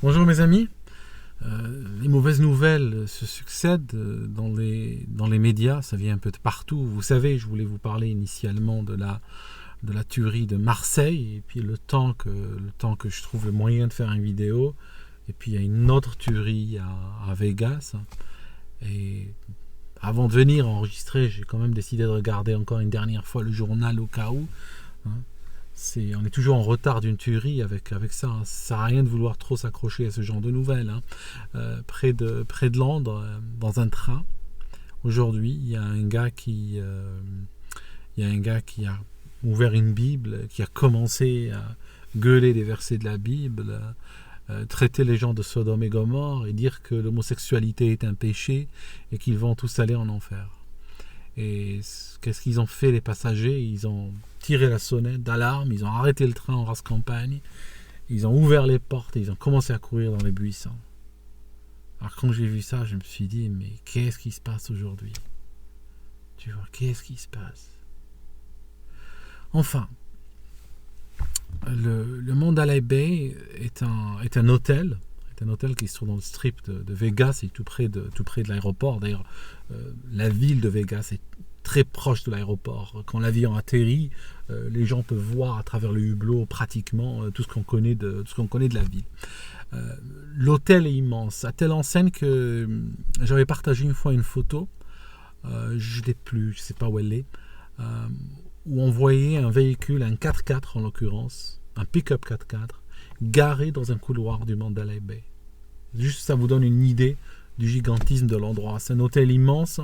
Bonjour mes amis. Les mauvaises nouvelles se succèdent dans les médias, ça vient un peu de partout. Vous savez, je voulais vous parler initialement de la tuerie de Marseille, et puis le temps que je trouve le moyen de faire une vidéo, et puis il y a une autre tuerie à Vegas. Et avant de venir enregistrer, j'ai quand même décidé de regarder encore une dernière fois le journal au cas où. On est toujours en retard d'une tuerie avec ça. Ça sert à rien de vouloir trop s'accrocher à ce genre de nouvelles. Près de Londres, dans un train, aujourd'hui, il y a un gars qui a ouvert une Bible, qui a commencé à gueuler des versets de la Bible, traiter les gens de Sodome et Gomorrhe et dire que l'homosexualité est un péché et qu'ils vont tous aller en enfer. Et qu'est-ce qu'ils ont fait les passagers? Ils ont tiré la sonnette d'alarme, ils ont arrêté le train en race campagne, ils ont ouvert les portes et ils ont commencé à courir dans les buissons. Alors quand j'ai vu ça, je me suis dit, mais qu'est-ce qui se passe aujourd'hui? Tu vois, qu'est-ce qui se passe? Enfin, le Mandalay Bay est un hôtel. C'est un hôtel qui se trouve dans le strip de Vegas et tout près de l'aéroport. D'ailleurs, la ville de Vegas est très proche de l'aéroport. Quand l'avion atterrit, les gens peuvent voir à travers le hublot pratiquement tout ce qu'on connaît de la ville. L'hôtel est immense, à telle enseigne que j'avais partagé une fois une photo, je ne l'ai plus, je ne sais pas où elle est, où on voyait un véhicule, un 4x4 en l'occurrence, un pick-up 4x4, garé dans un couloir du Mandalay Bay. Juste, ça vous donne une idée du gigantisme de l'endroit. C'est un hôtel immense.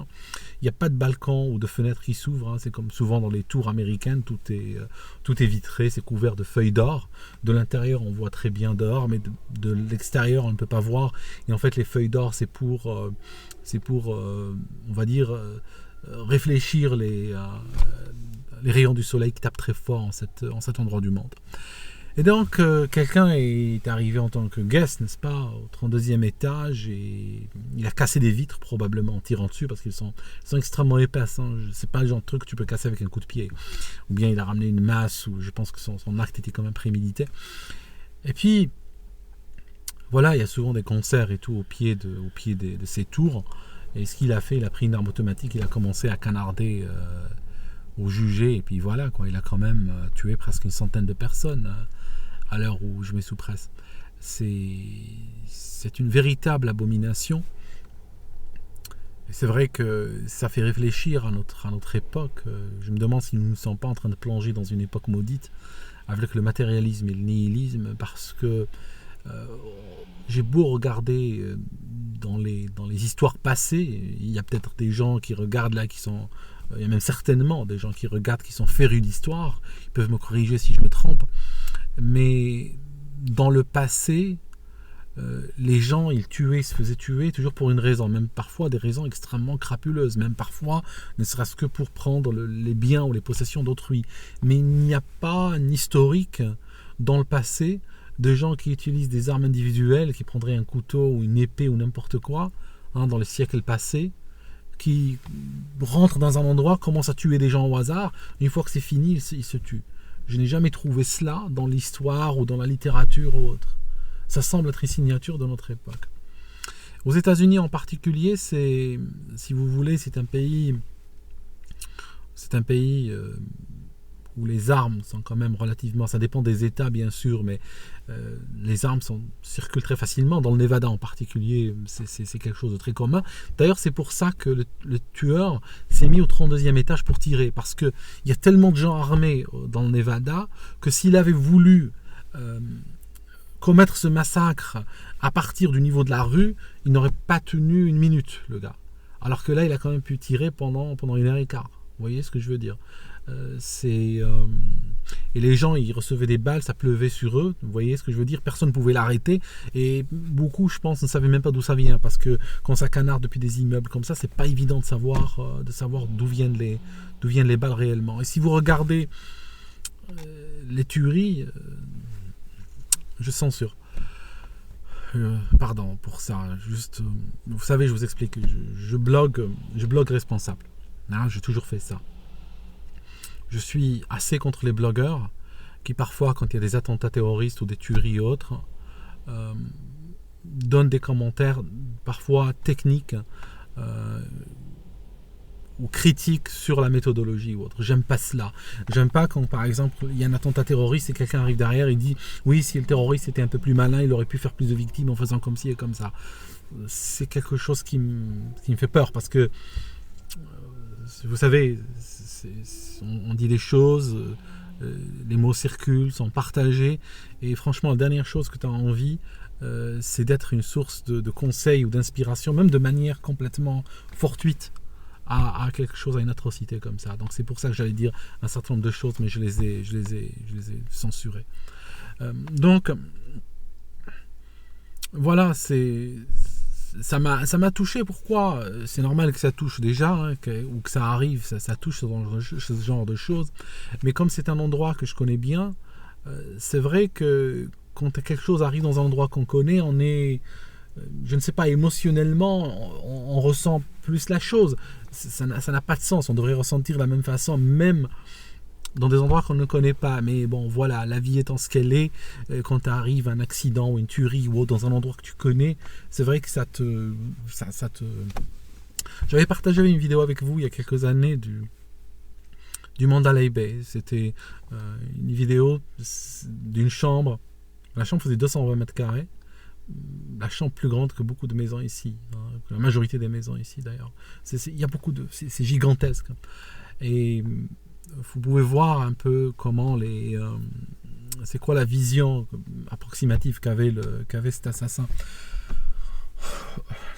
Il n'y a pas de balcon ou de fenêtre qui s'ouvrent. C'est comme souvent dans les tours américaines. Tout est vitré, c'est couvert de feuilles d'or. De l'intérieur, on voit très bien dehors, mais de l'extérieur, on ne peut pas voir. Et en fait, les feuilles d'or, c'est pour on va dire, réfléchir les rayons du soleil qui tapent très fort en cet endroit du monde. Et donc, quelqu'un est arrivé en tant que guest, n'est-ce pas, au 32e étage, et il a cassé des vitres, probablement en tirant dessus, parce qu'elles sont extrêmement épaisses. C'est pas le genre de truc que tu peux casser avec un coup de pied. Ou bien il a ramené une masse, ou je pense que son acte était quand même prémédité. Et puis, voilà, il y a souvent des concerts et tout au pied de ces tours. Et ce qu'il a fait, il a pris une arme automatique, il a commencé à canarder au jugé, et puis voilà, quoi. Il a quand même tué presque une centaine de personnes à l'heure où je mets sous presse. C'est une véritable abomination. Et c'est vrai que ça fait réfléchir à notre époque. Je me demande si nous ne sommes pas en train de plonger dans une époque maudite avec le matérialisme et le nihilisme, parce que j'ai beau regarder dans les histoires passées, il y a peut-être des gens qui regardent là, il y a même certainement des gens qui regardent, qui sont férus d'histoire. Ils peuvent me corriger si je me trompe. Mais dans le passé, les gens, ils se faisaient tuer toujours pour une raison, même parfois des raisons extrêmement crapuleuses, même parfois ne serait-ce que pour prendre les biens ou les possessions d'autrui. Mais il n'y a pas un historique dans le passé de gens qui utilisent des armes individuelles, qui prendraient un couteau ou une épée ou n'importe quoi, dans les siècles passés, qui rentrent dans un endroit, commencent à tuer des gens au hasard, une fois que c'est fini, ils se tuent. Je n'ai jamais trouvé cela dans l'histoire ou dans la littérature ou autre. Ça semble être une signature de notre époque. Aux États-Unis en particulier, si vous voulez, c'est un pays où les armes sont quand même relativement, ça dépend des États bien sûr, mais les armes circulent très facilement. Dans le Nevada en particulier, c'est quelque chose de très commun. D'ailleurs, c'est pour ça que le tueur s'est mis au 32e étage pour tirer, parce qu'il y a tellement de gens armés dans le Nevada que s'il avait voulu commettre ce massacre à partir du niveau de la rue, il n'aurait pas tenu une minute, le gars. Alors que là, il a quand même pu tirer pendant 1h15. Vous voyez ce que je veux dire? Et les gens, ils recevaient des balles, ça pleuvait sur eux, vous voyez ce que je veux dire, personne ne pouvait l'arrêter, et beaucoup, je pense, ne savaient même pas d'où ça vient, parce que quand ça canarde depuis des immeubles comme ça, c'est pas évident de savoir d'où viennent les balles réellement. Et si vous regardez les tueries, je censure. Pardon pour ça, juste, vous savez, je vous explique, je blogue responsable. J'ai toujours fait ça. Je suis assez contre les blogueurs qui parfois, quand il y a des attentats terroristes ou des tueries et autres, donnent des commentaires parfois techniques ou critiques sur la méthodologie ou autre. J'aime pas cela. J'aime pas quand, par exemple, il y a un attentat terroriste et quelqu'un arrive derrière et dit « Oui, si le terroriste était un peu plus malin, il aurait pu faire plus de victimes en faisant comme ci et comme ça. » C'est quelque chose qui me fait peur parce que, vous savez, on dit des choses, les mots circulent, sont partagés, et franchement, la dernière chose que tu as envie, c'est d'être une source de conseils ou d'inspiration, même de manière complètement fortuite, à quelque chose, à une atrocité comme ça. Donc c'est pour ça que j'allais dire un certain nombre de choses, mais je les ai censurées. Donc voilà, ça m'a touché. Pourquoi? C'est normal que ça touche déjà, hein, ou que ça arrive, ça touche ce genre de choses. Mais comme c'est un endroit que je connais bien, c'est vrai que quand quelque chose arrive dans un endroit qu'on connaît, on est, je ne sais pas, émotionnellement, on ressent plus la chose. Ça n'a pas de sens. On devrait ressentir de la même façon, même dans des endroits qu'on ne connaît pas. Mais bon, voilà, la vie étant ce qu'elle est, quand tu arrives à un accident ou une tuerie ou dans un endroit que tu connais, c'est vrai que ça te... J'avais partagé une vidéo avec vous il y a quelques années du Mandalay Bay. C'était une vidéo d'une chambre. La chambre faisait 220 mètres carrés. La chambre plus grande que beaucoup de maisons ici. Hein, la majorité des maisons ici d'ailleurs. Il y a beaucoup de... C'est gigantesque. Et vous pouvez voir un peu comment c'est quoi la vision approximative qu'avait cet assassin.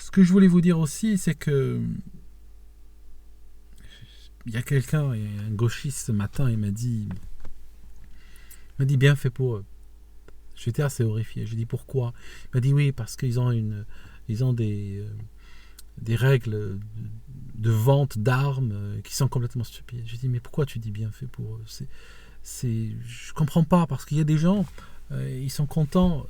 Ce que je voulais vous dire aussi, c'est que il y a quelqu'un, un gauchiste ce matin, il m'a dit bien fait pour eux. J'étais assez horrifié. J'ai dit pourquoi? Il m'a dit oui, parce qu'ils ont des règles de vente d'armes qui sont complètement stupides. J'ai dit mais pourquoi tu dis bien fait pour eux? Je comprends pas, parce qu'il y a des gens, ils sont contents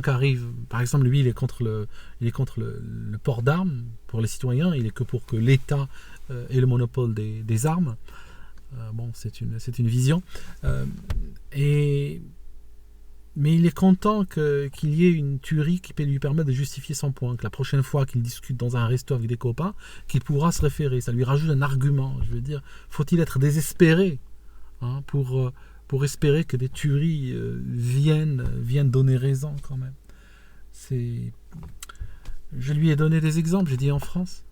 qu'arrive, par exemple lui il est contre le port d'armes pour les citoyens, il est que pour que l'État ait le monopole des armes. Bon, c'est une vision, mais il est content qu'il y ait une tuerie qui peut lui permettre de justifier son point, que la prochaine fois qu'il discute dans un resto avec des copains, qu'il pourra se référer. Ça lui rajoute un argument. Je veux dire, faut-il être désespéré, hein, pour espérer que des tueries viennent donner raison quand même. Je lui ai donné des exemples. J'ai dit en France,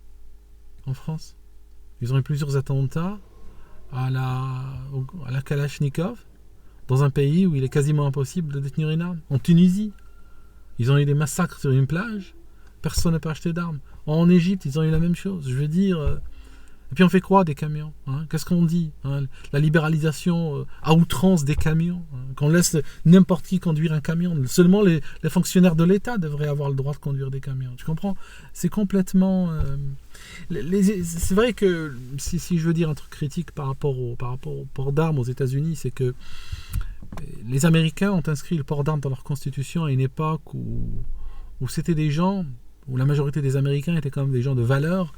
ils ont eu plusieurs attentats à la Kalachnikov, dans un pays où il est quasiment impossible de détenir une arme. En Tunisie, ils ont eu des massacres sur une plage, personne n'a pas acheté d'armes. En Égypte, ils ont eu la même chose. Je veux dire... Et puis on fait quoi des camions, hein? Qu'est-ce qu'on dit, hein? La libéralisation à outrance des camions, hein? Qu'on laisse n'importe qui conduire un camion. Seulement les fonctionnaires de l'État devraient avoir le droit de conduire des camions. Tu comprends? C'est complètement... c'est vrai que si je veux dire un truc critique par rapport au port d'armes aux États-Unis, c'est que les Américains ont inscrit le port d'armes dans leur constitution à une époque où c'était des gens, où la majorité des Américains étaient quand même des gens de valeur.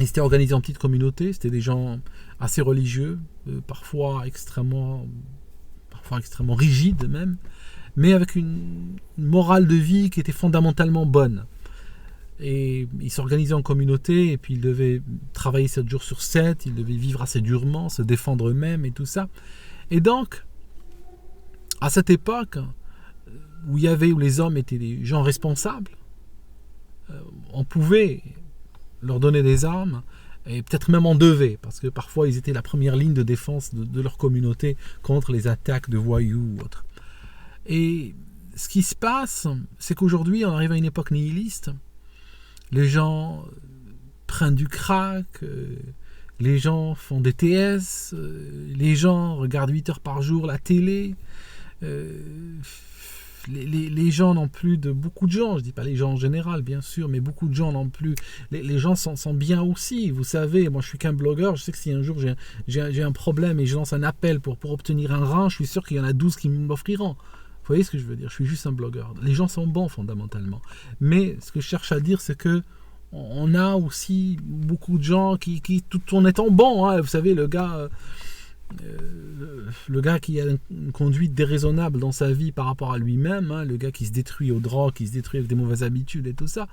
Ils étaient organisés en petites communautés, c'était des gens assez religieux, parfois extrêmement rigides même, mais avec une morale de vie qui était fondamentalement bonne. Et ils s'organisaient en communauté, et puis ils devaient travailler 7 jours sur 7, ils devaient vivre assez durement, se défendre eux-mêmes et tout ça. Et donc, à cette époque, où les hommes étaient des gens responsables, on pouvait leur donner des armes, et peut-être même en devait, parce que parfois ils étaient la première ligne de défense de leur communauté contre les attaques de voyous ou autres. Et ce qui se passe, c'est qu'aujourd'hui on arrive à une époque nihiliste. Les gens prennent du crack, les gens font des TS, les gens regardent 8 heures par jour la télé, les gens n'ont plus beaucoup de gens, je dis pas les gens en général bien sûr, mais beaucoup de gens n'ont plus, les gens sont bien aussi, vous savez, moi je suis qu'un blogueur, je sais que si un jour j'ai un problème et je lance un appel pour obtenir un rein, je suis sûr qu'il y en a 12 qui m'offriront. Vous voyez ce que je veux dire? Je suis juste un blogueur. Les gens sont bons fondamentalement. Mais ce que je cherche à dire, c'est que on a aussi beaucoup de gens qui tout en étant bons, hein, vous savez, le gars, le gars qui a une conduite déraisonnable dans sa vie par rapport à lui-même, hein, le gars qui se détruit aux drogues, qui se détruit avec des mauvaises habitudes et tout ça,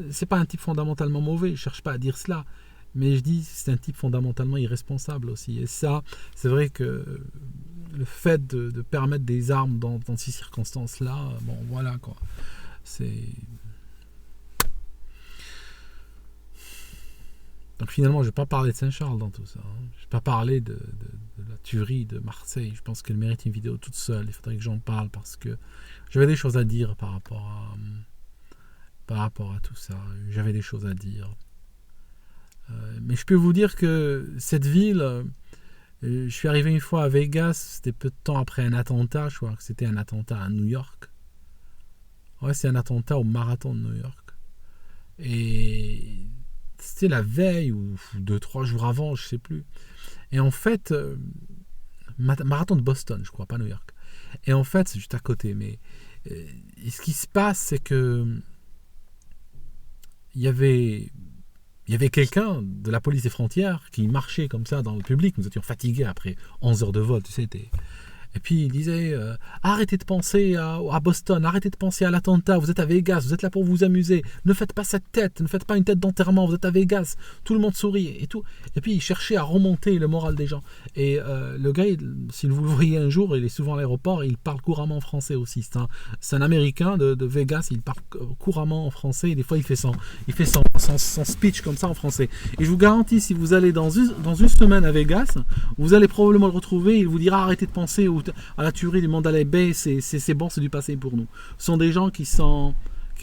c'est pas un type fondamentalement mauvais, je cherche pas à dire cela, mais je dis c'est un type fondamentalement irresponsable aussi. Et ça, c'est vrai que le fait de permettre des armes dans ces circonstances-là, bon voilà quoi, c'est... Donc finalement, je ne vais pas parler de Saint-Charles dans tout ça. Hein. Je ne vais pas parler de la tuerie de Marseille. Je pense qu'elle mérite une vidéo toute seule. Il faudrait que j'en parle parce que j'avais des choses à dire par rapport à tout ça. J'avais des choses à dire. Mais je peux vous dire que cette ville, je suis arrivé une fois à Vegas, c'était peu de temps après un attentat. Je crois que c'était un attentat à New York. Ouais, c'est un attentat au marathon de New York. Et... c'était la veille ou 2-3 jours avant, je sais plus. Et en fait, marathon de Boston, je crois, pas New York. Et en fait, c'est juste à côté. Mais ce qui se passe, c'est que il y avait quelqu'un de la police des frontières qui marchait comme ça dans le public. Nous étions fatigués après 11 heures de vol, tu sais. Et puis il disait arrêtez de penser à Boston, arrêtez de penser à l'attentat, vous êtes à Vegas, vous êtes là pour vous amuser, ne faites pas cette tête, ne faites pas une tête d'enterrement, vous êtes à Vegas, tout le monde sourit et tout. Et puis il cherchait à remonter le moral des gens. Et le gars, si vous le voyez un jour, il est souvent à l'aéroport, il parle couramment français aussi. C'est un Américain de Vegas, il parle couramment en français et des fois il fait son speech comme ça en français. Et je vous garantis, si vous allez dans une semaine à Vegas, vous allez probablement le retrouver, il vous dira arrêtez de penser à la tuerie du Mandalay Bay, c'est bon, c'est du passé pour nous. Ce sont des gens qui ont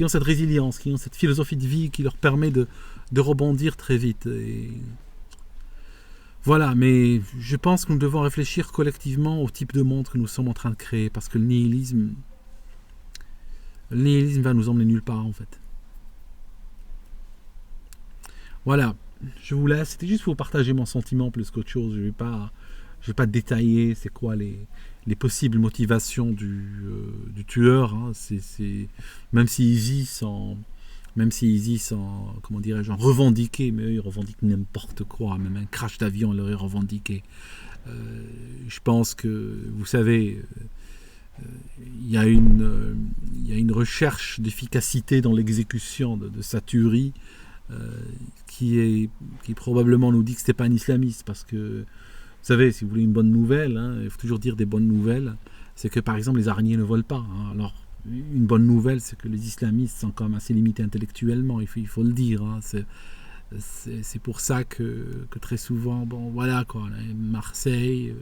cette résilience, qui ont cette philosophie de vie qui leur permet de rebondir très vite. Et voilà, mais je pense que nous devons réfléchir collectivement au type de monde que nous sommes en train de créer, parce que le nihilisme va nous emmener nulle part en fait. Voilà, je vous laisse. C'était juste pour partager mon sentiment plus qu'autre chose. Je vais pas détailler c'est quoi les possibles motivations du tueur. Hein. Même si Easy sans comment dirais-je, revendiquer, mais eux ils revendiquent n'importe quoi, même un crash d'avion leur est revendiqué. Je pense que vous savez, il y a une recherche d'efficacité dans l'exécution de sa tuerie qui probablement nous dit que c'était pas un islamiste, parce que vous savez, si vous voulez une bonne nouvelle, hein, il faut toujours dire des bonnes nouvelles, c'est que par exemple les araignées ne volent pas. Hein. Alors une bonne nouvelle, c'est que les islamistes sont quand même assez limités intellectuellement, il faut le dire. Hein. C'est pour ça que très souvent, bon voilà quoi, Marseille,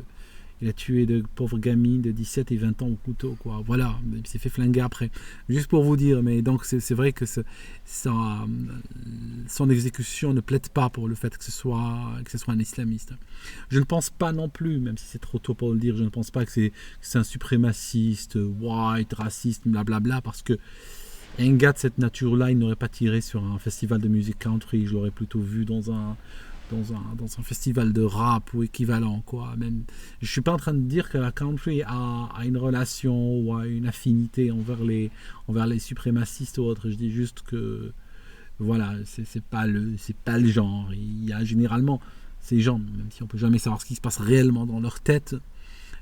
il a tué de pauvres gamines de 17 et 20 ans au couteau, quoi. Voilà, il s'est fait flinguer après. Juste pour vous dire, mais donc c'est vrai que son exécution ne plaide pas pour le fait que ce soit un islamiste. Je ne pense pas non plus, même si c'est trop tôt pour le dire, je ne pense pas que c'est un suprémaciste, white, raciste, blablabla, parce que un gars de cette nature-là, il n'aurait pas tiré sur un festival de musique country, je l'aurais plutôt vu dans un festival de rap ou équivalent, quoi. Même, je suis pas en train de dire que la country a une relation ou a une affinité envers les suprémacistes ou autres. Je dis juste que voilà, c'est pas le genre. Il y a généralement ces gens, même si on peut jamais savoir ce qui se passe réellement dans leur tête,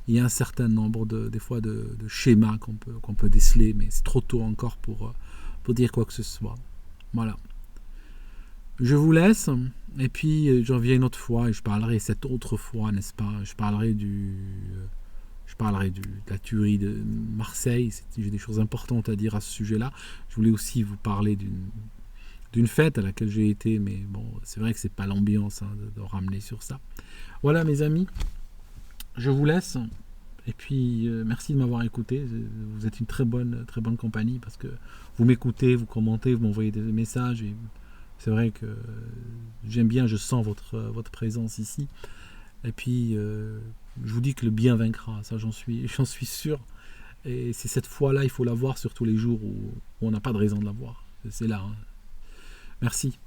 il y a un certain nombre des fois de schémas qu'on peut déceler, mais c'est trop tôt encore pour dire quoi que ce soit. Voilà. Je vous laisse, et puis j'en reviens une autre fois, et je parlerai cette autre fois, n'est-ce pas? Je parlerai de la tuerie de Marseille. J'ai des choses importantes à dire à ce sujet-là. Je voulais aussi vous parler d'une fête à laquelle j'ai été, mais bon, c'est vrai que c'est pas l'ambiance, hein, de ramener sur ça. Voilà mes amis, je vous laisse, et puis merci de m'avoir écouté. Vous êtes une très bonne compagnie, parce que vous m'écoutez, vous commentez, vous m'envoyez des messages, et c'est vrai que j'aime bien, je sens votre présence ici. Et puis, je vous dis que le bien vaincra, ça j'en suis sûr. Et c'est cette foi-là, il faut l'avoir sur tous les jours où on n'a pas de raison de l'avoir. C'est là. Hein. Merci.